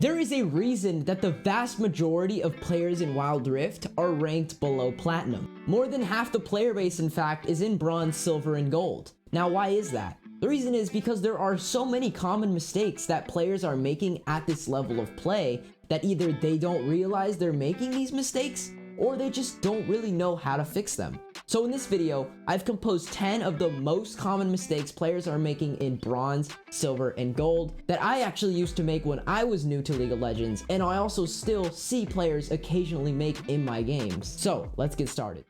There is a reason that the vast majority of players in Wild Rift are ranked below Platinum. More than half the player base, in fact, is in Bronze, Silver, and Gold. Now, why is that? The reason is because there are so many common mistakes that players are making at this level of play that either they don't realize they're making these mistakes, or they just don't really know how to fix them. So in this video, I've composed 10 of the most common mistakes players are making in Bronze, Silver, and Gold that I actually used to make when I was new to League of Legends, and I also still see players occasionally make in my games. So let's get started.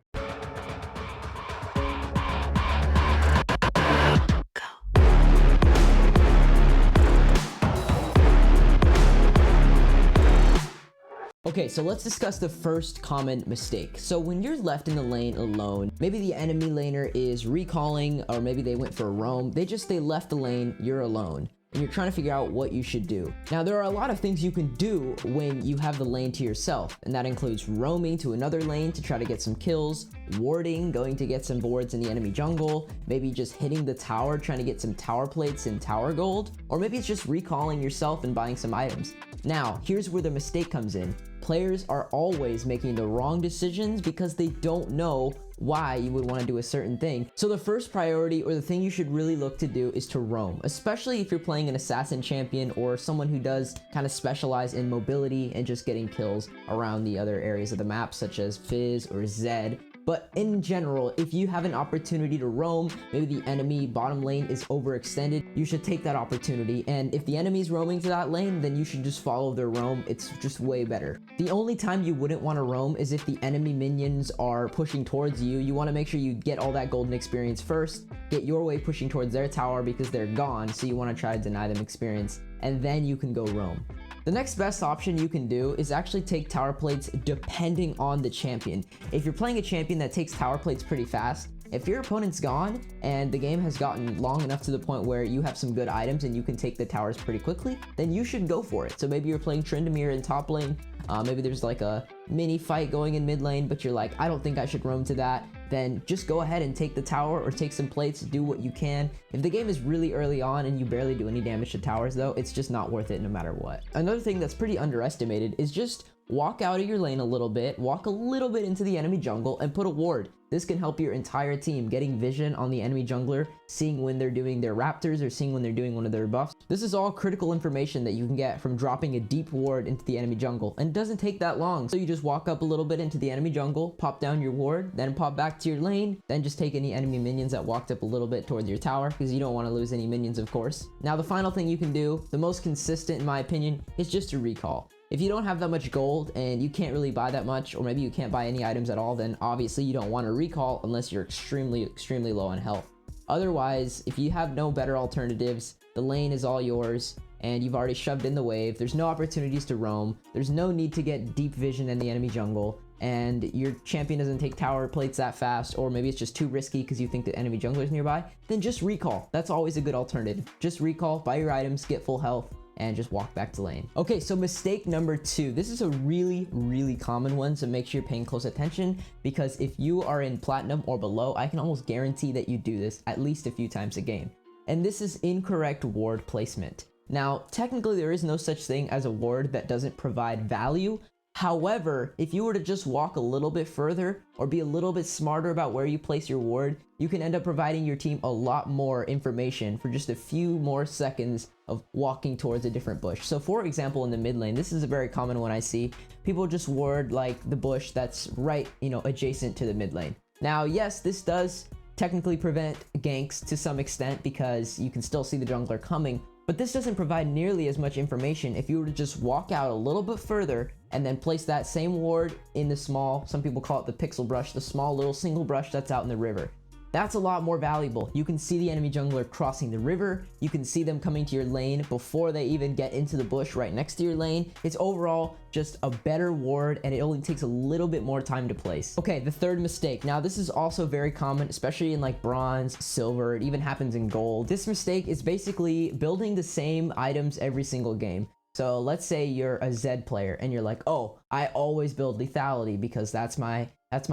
Okay, so let's discuss the first common mistake. So when you're left in the lane alone, maybe the enemy laner is recalling, or maybe they went for a roam, they left the lane, you're alone, and you're trying to figure out what you should do. Now, there are a lot of things you can do when you have the lane to yourself, and that includes roaming to another lane to try to get some kills, warding, going to get some boards in the enemy jungle, maybe just hitting the tower, trying to get some tower plates and tower gold, or maybe it's just recalling yourself and buying some items. Now, here's where the mistake comes in. Players are always making the wrong decisions because they don't know why you would want to do a certain thing. So the first priority, or the thing you should really look to do, is to roam, especially if you're playing an assassin champion or someone who does kind of specialize in mobility and just getting kills around the other areas of the map, such as Fizz or Zed. But in general, if you have an opportunity to roam, maybe the enemy bottom lane is overextended, you should take that opportunity. And if the enemy's roaming to that lane, then you should just follow their roam. It's just way better. The only time you wouldn't want to roam is if the enemy minions are pushing towards you. You want to make sure you get all that golden experience first, get your way pushing towards their tower because they're gone, so you want to try to deny them experience, and then you can go roam. The next best option you can do is actually take tower plates depending on the champion. If you're playing a champion that takes tower plates pretty fast, if your opponent's gone and the game has gotten long enough to the point where you have some good items and you can take the towers pretty quickly, then you should go for it. So maybe you're playing Tryndamere in top lane, maybe there's like a mini fight going in mid lane, but you're like, I don't think I should roam to that. Then just go ahead and take the tower or take some plates, do what you can. If the game is really early on and you barely do any damage to towers though, it's just not worth it no matter what. Another thing that's pretty underestimated is just walk out of your lane a little bit, walk a little bit into the enemy jungle and put a ward. This can help your entire team getting vision on the enemy jungler, seeing when they're doing their raptors or seeing when they're doing one of their buffs. This is all critical information that you can get from dropping a deep ward into the enemy jungle, and it doesn't take that long. So you just walk up a little bit into the enemy jungle, pop down your ward, then pop back to your lane, then just take any enemy minions that walked up a little bit towards your tower, because you don't want to lose any minions, of course. Now, the final thing you can do, the most consistent in my opinion, is just to recall. If you don't have that much gold and you can't really buy that much, or maybe you can't buy any items at all, then obviously you don't want to recall unless you're extremely low on health. Otherwise, if you have no better alternatives, the lane is all yours and you've already shoved in the wave, there's no opportunities to roam, there's no need to get deep vision in the enemy jungle, and your champion doesn't take tower plates that fast, or maybe it's just too risky because you think the enemy jungler is nearby, then just recall. That's always a good alternative. Just recall, buy your items, get full health, and just walk back to lane. Okay, so mistake number 2. This is a really common one, so make sure you're paying close attention, because if you are in platinum or below, I can almost guarantee that you do this at least a few times a game. And this is incorrect ward placement. Now, technically there is no such thing as a ward that doesn't provide value. However, if you were to just walk a little bit further or be a little bit smarter about where you place your ward, you can end up providing your team a lot more information for just a few more seconds of walking towards a different bush. So for example, in the mid lane, this is a very common one I see. People just ward like the bush that's right, adjacent to the mid lane. Now, yes, this does technically prevent ganks to some extent because you can still see the jungler coming, but this doesn't provide nearly as much information if you were to just walk out a little bit further and then place that same ward in the small, some people call it the pixel brush, the small little single brush that's out in the river. That's a lot more valuable. You can see the enemy jungler crossing the river. You can see them coming to your lane before they even get into the bush right next to your lane. It's overall just a better ward, and it only takes a little bit more time to place. Okay, the third mistake. Now, this is also very common, especially in like bronze, silver. It even happens in gold. This mistake is basically building the same items every single game. So let's say you're a Zed player and you're like, oh, I always build lethality because that's my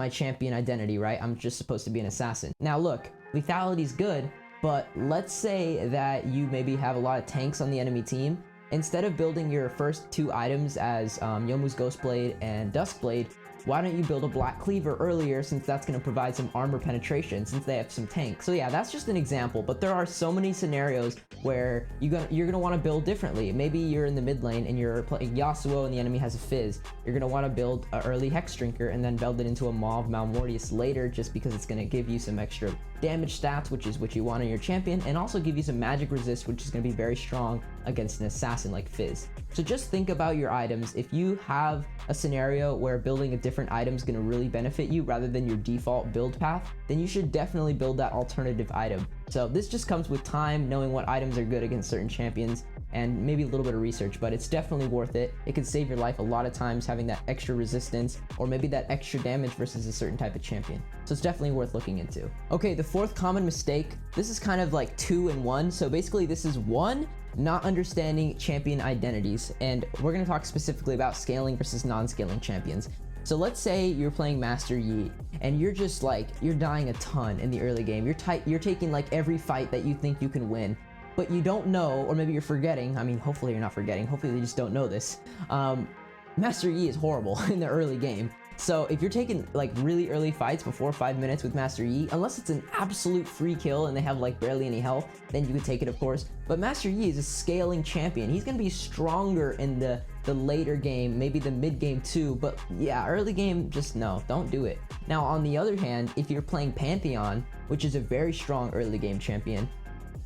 champion identity, right? I'm just supposed to be an assassin. Now look, lethality is good, but let's say that you maybe have a lot of tanks on the enemy team instead of building your first 2 items as Youmuu's Ghostblade and Duskblade, why don't you build a Black Cleaver earlier, since that's going to provide some armor penetration since they have some tank. So yeah, that's just an example, but there are so many scenarios where you're gonna want to build differently. Maybe you're in the mid lane and you're playing Yasuo and the enemy has a Fizz. You're gonna want to build an early Hex Drinker and then build it into a Maw of Malmortius later, just because it's going to give you some extra damage stats, which is what you want in your champion, and also give you some magic resist, which is going to be very strong against an assassin like Fizz. So just think about your items. If you have a scenario where building a different item is going to really benefit you rather than your default build path, then you should definitely build that alternative item. So this just comes with time, knowing what items are good against certain champions, and maybe a little bit of research, but it's definitely worth it. It can save your life a lot of times, having that extra resistance or maybe that extra damage versus a certain type of champion. So it's definitely worth looking into. Okay, the 4th common mistake, this is kind of like 2 in 1. So basically this is 1, not understanding champion identities, and we're going to talk specifically about scaling versus non-scaling champions. So let's say you're playing Master Yi and you're just like, you're dying a ton in the early game. You're taking like every fight that you think you can win, but you don't know, or maybe you're forgetting. I mean, hopefully you're not forgetting. Hopefully you just don't know this. Master Yi is horrible in the early game. So if you're taking like really early fights before 5 minutes with Master Yi, unless it's an absolute free kill and they have like barely any health, then you could take it, of course. But Master Yi is a scaling champion. He's gonna be stronger in the later game, maybe the mid game too, but yeah, early game, just no, don't do it. Now on the other hand, if you're playing Pantheon, which is a very strong early game champion,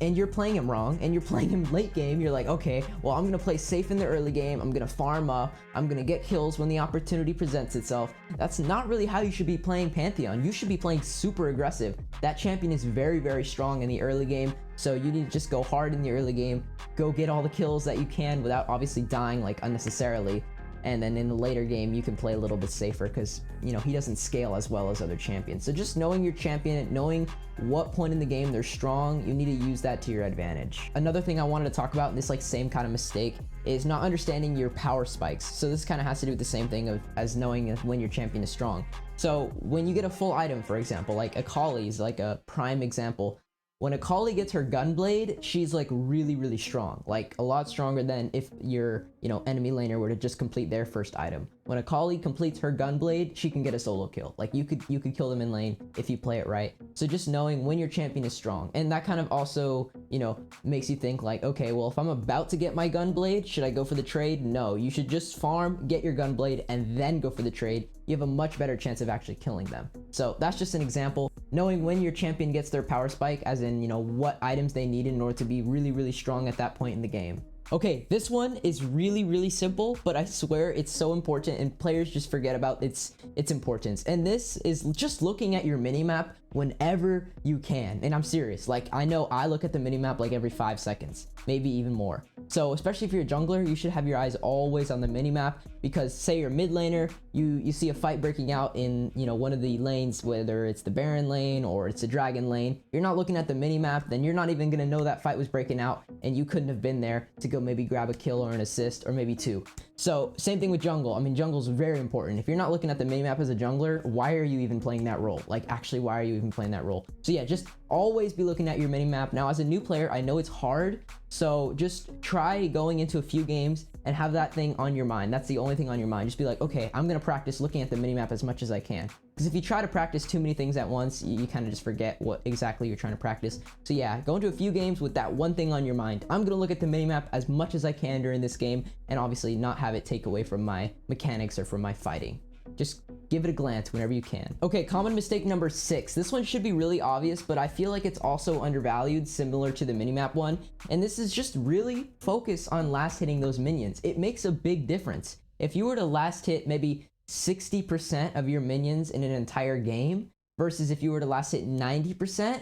and you're playing him wrong and you're playing him late game, you're like, okay, well, I'm gonna play safe in the early game, I'm gonna farm up, I'm gonna get kills when the opportunity presents itself. That's not really how you should be playing Pantheon. You should be playing super aggressive. That champion is very, very strong in the early game, so you need to just go hard in the early game, go get all the kills that you can without obviously dying like unnecessarily. And then in the later game, you can play a little bit safer because, you know, he doesn't scale as well as other champions. So just knowing your champion, knowing what point in the game they're strong, you need to use that to your advantage. Another thing I wanted to talk about in this like same kind of mistake is not understanding your power spikes. So this kind of has to do with the same thing as knowing when your champion is strong. So when you get a full item, for example, like Akali is like a prime example. When Akali gets her Gunblade, she's like really, really strong, like a lot stronger than if your, you know, enemy laner were to just complete their first item. When Akali completes her Gunblade, she can get a solo kill. Like you could kill them in lane if you play it right. So just knowing when your champion is strong, and that kind of also, you know, makes you think like, okay, well, if I'm about to get my Gunblade, should I go for the trade? No, you should just farm, get your Gunblade, and then go for the trade. You have a much better chance of actually killing them. So that's just an example. Knowing when your champion gets their power spike, as in, you know, what items they need in order to be really, really strong at that point in the game. Okay, this one is really, really simple, but I swear it's so important and players just forget about its importance. And this is just looking at your minimap whenever you can. And I'm serious, like I know I look at the minimap like every 5 seconds, maybe even more. So especially if you're a jungler, you should have your eyes always on the minimap, because say you're mid laner, you see a fight breaking out in, you know, one of the lanes, whether it's the Baron lane or it's a Dragon lane. You're not looking at the minimap, then you're not even gonna know that fight was breaking out and you couldn't have been there to go maybe grab a kill or an assist or maybe 2. So same thing with jungle. I mean, jungle's very important. If you're not looking at the minimap as a jungler, why are you even playing that role? Like actually, why are you even playing that role? So yeah, just always be looking at your minimap. Now as a new player, I know it's hard, so just try going into a few games and have that thing on your mind. That's the only thing on your mind. Just be like, okay, I'm gonna practice looking at the minimap as much as I can. Because if you try to practice too many things at once, you kind of just forget what exactly you're trying to practice. So yeah, go into a few games with that one thing on your mind. I'm gonna look at the minimap as much as I can during this game, and obviously not have it take away from my mechanics or from my fighting. Just give it a glance whenever you can. Okay, common mistake number 6. This one should be really obvious, but I feel like it's also undervalued, similar to the minimap one. And this is just really focus on last hitting those minions. It makes a big difference. If you were to last hit maybe 60% of your minions in an entire game versus if you were to last hit 90%,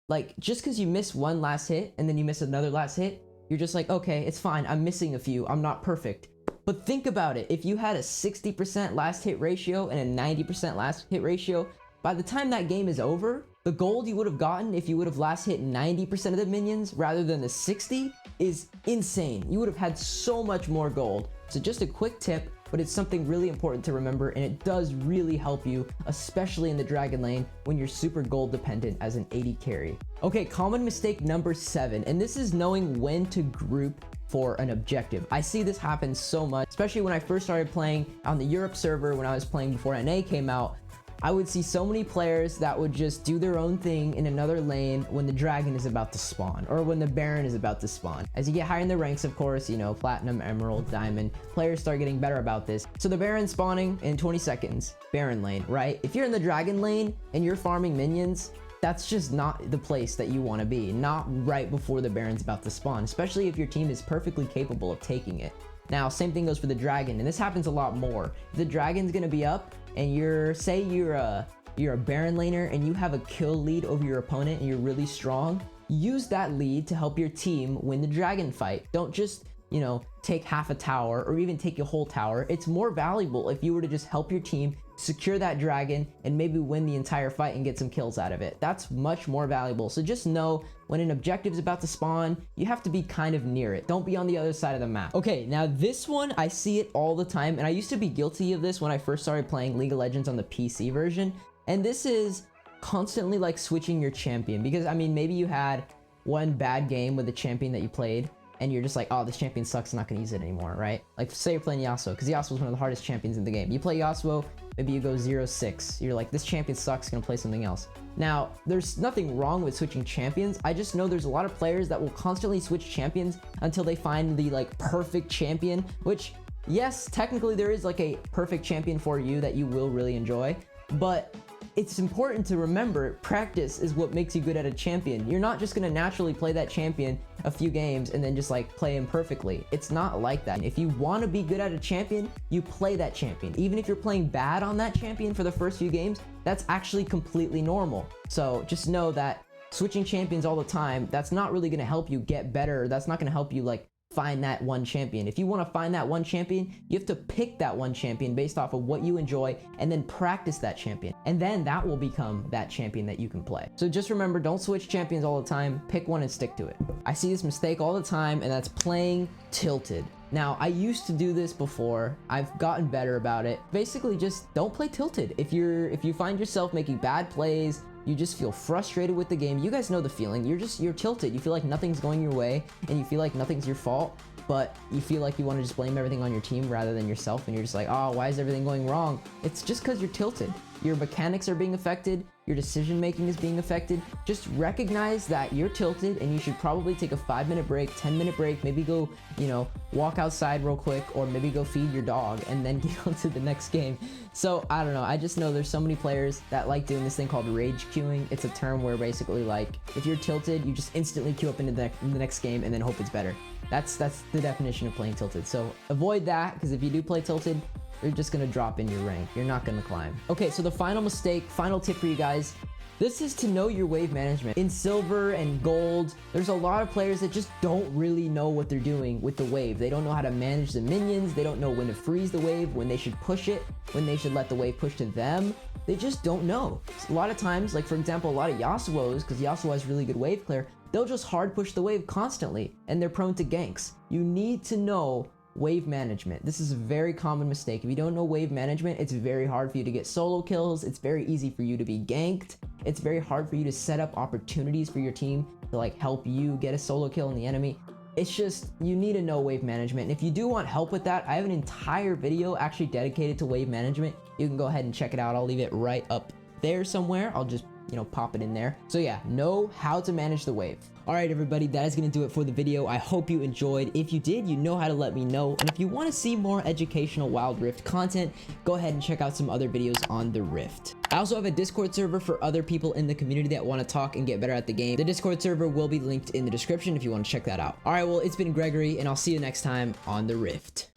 like just because you miss one last hit and then you miss another last hit, you're just like, okay, it's fine, I'm missing a few, I'm not perfect. But think about it, if you had a 60% last hit ratio and a 90% last hit ratio, by the time that game is over, the gold you would have gotten if you would have last hit 90% of the minions rather than the 60 is insane. You would have had so much more gold. So just a quick tip, but it's something really important to remember, and it does really help you, especially in the Dragon lane when you're super gold dependent as an AD carry. Okay, common mistake number 7, and this is knowing when to group for an objective. I see this happen so much, especially when I first started playing on the Europe server, when I was playing before NA came out. I would see so many players that would just do their own thing in another lane when the dragon is about to spawn, or when the baron is about to spawn. As you get higher in the ranks, of course, you know, platinum, emerald, diamond, players start getting better about this. So the baron spawning in 20 seconds, baron lane, right? If you're in the dragon lane and you're farming minions, that's just not the place that you want to be, not right before the baron's about to spawn, especially if your team is perfectly capable of taking it. Now, same thing goes for the dragon, and this happens a lot more. If the dragon's gonna be up, and you're a baron laner and you have a kill lead over your opponent and you're really strong, use that lead to help your team win the dragon fight. Don't just, you know, take half a tower or even take a whole tower. It's more valuable if you were to just help your team secure that dragon and maybe win the entire fight and get some kills out of it. That's much more valuable. So just know when an objective is about to spawn, you have to be kind of near it. Don't be on the other side of the map. Okay, now this one, I see it all the time, and I used to be guilty of this when I first started playing League of Legends on the PC version. And this is constantly like switching your champion, because I mean, maybe you had one bad game with the champion that you played, and you're just like, oh, this champion sucks, I'm not gonna use it anymore, right? Like, say you're playing Yasuo, because Yasuo is one of the hardest champions in the game. You play Yasuo, maybe you go 0-6. You're like, this champion sucks, gonna play something else. Now, there's nothing wrong with switching champions. I just know there's a lot of players that will constantly switch champions until they find the like perfect champion, which, yes, technically there is like a perfect champion for you that you will really enjoy, but it's important to remember practice is what makes you good at a champion. You're not just gonna naturally play that champion a few games and then just like play him perfectly. It's not like that. If you want to be good at a champion, you play that champion. Even if you're playing bad on that champion for the first few games, that's actually completely normal. So just know that switching champions all the time, that's not really gonna help you get better. That's not gonna help you like find that one champion. If you want to find that one champion, you have to pick that one champion based off of what you enjoy and then practice that champion. And then that will become that champion that you can play. So just remember, don't switch champions all the time. Pick one and stick to it. I see this mistake all the time, and that's playing tilted. Now, I used to do this before. I've gotten better about it. Basically, just don't play tilted. If you find yourself making bad plays, you just feel frustrated with the game. You guys know the feeling. You're tilted. You feel like nothing's going your way, and you feel like nothing's your fault, but you feel like you want to just blame everything on your team rather than yourself, and you're just like, oh, why is everything going wrong? It's just because you're tilted. Your mechanics are being affected. Your decision making is being affected. Just recognize that you're tilted, and you should probably take a 5-minute break, 10-minute break, maybe go, you know, walk outside real quick, or maybe go feed your dog and then get on to the next game. So I don't know, I just know there's so many players that like doing this thing called rage queuing. It's a term where basically like if you're tilted, you just instantly queue up into the next game and then hope it's better. That's the definition of playing tilted. So avoid that, because if you do play tilted, you're just gonna drop in your rank. You're not gonna climb. Okay, so the final mistake, final tip for you guys, this is to know your wave management. In silver and gold, there's a lot of players that just don't really know what they're doing with the wave. They don't know how to manage the minions. They don't know when to freeze the wave, when they should push it, when they should let the wave push to them. They just don't know. A lot of times, like for example, a lot of Yasuo's, because Yasuo has really good wave clear, they'll just hard push the wave constantly, and they're prone to ganks. You need to know wave management. This is a very common mistake. If you don't know wave management, it's very hard for you to get solo kills. It's very easy for you to be ganked. It's very hard for you to set up opportunities for your team to like help you get a solo kill on the enemy. It's just, you need to know wave management. And if you do want help with that, I have an entire video actually dedicated to wave management. You can go ahead and check it out. I'll leave it right up there somewhere. I'll just, you know, pop it in there. So yeah, know how to manage the wave. All right, everybody, that is gonna do it for the video. I hope you enjoyed. If you did, you know how to let me know. And if you wanna see more educational Wild Rift content, go ahead and check out some other videos on the Rift. I also have a Discord server for other people in the community that wanna talk and get better at the game. The Discord server will be linked in the description if you wanna check that out. All right, well, it's been Gregory, and I'll see you next time on the Rift.